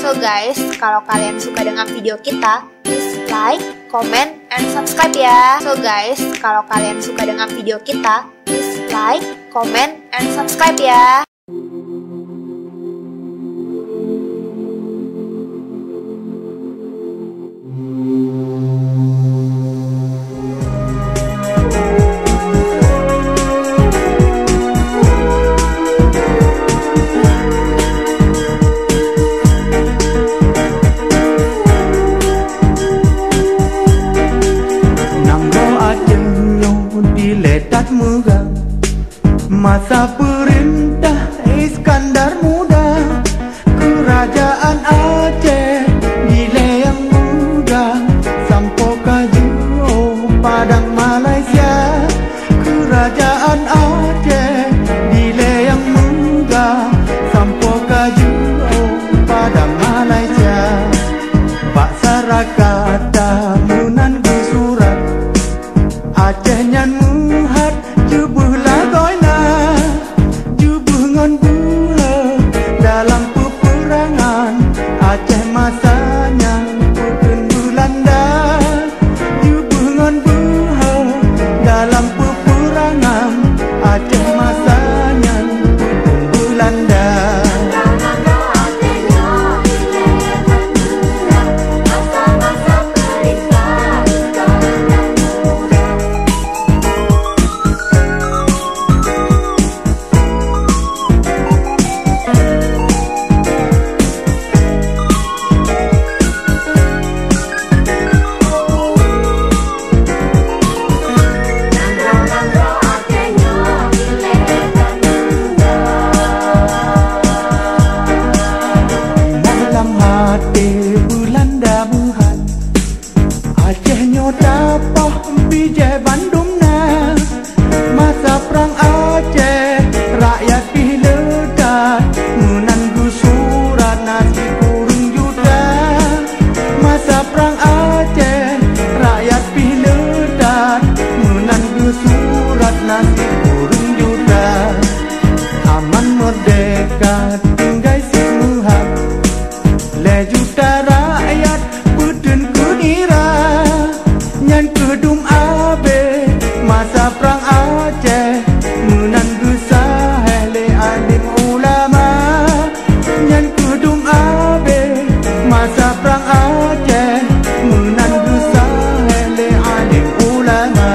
So guys, kalau kalian suka dengan video kita, please like, comment, and subscribe ya. So guys, kalau kalian suka dengan video kita, please like, comment, and subscribe ya. Masa perintah Iskandar Muda, Kerajaan Aceh Dilayang Muda, Sampo Kaju Padang Malaysia. Kerajaan Aceh Dilayang Muda, Sampo Kaju Padang Malaysia. Pak Sarakata munan di surat Aceh nyan muhat jubuh lagoy dalam peperangan Aceh masanya putun Belanda. Hubungan buha dalam peperangan Aceh masanya putun Belanda. Belanda buhat Aceh nyotapah bijai Bandung na. Masa perang Aceh rakyat piledat menanggu surat nasi kurung juta. Masa perang Aceh rakyat piledat menanggu surat nasi kurung juta. Aman merdeka tinggal si muhat le juta rakyat putun kunira nyan kedum abe. Masa perang Aceh menanggu sahele alim ulama nyan kedum abe. Masa perang Aceh menanggu sahele alim ulama.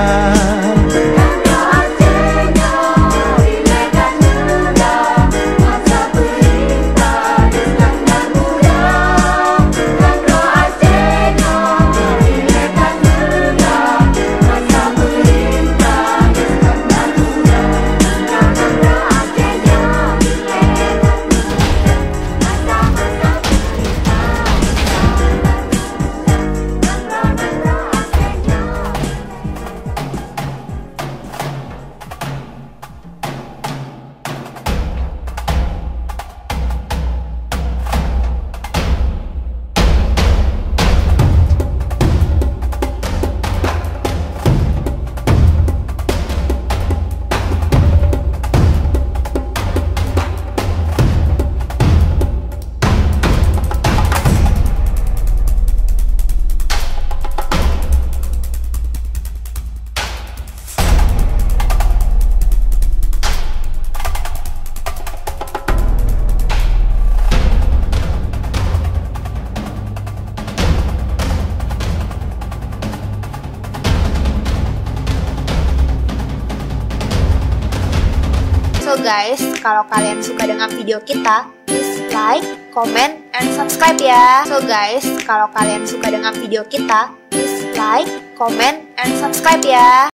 So guys, kalau kalian suka dengan video kita, please like, comment, and subscribe ya. So guys, kalau kalian suka dengan video kita, please like, comment, and subscribe ya.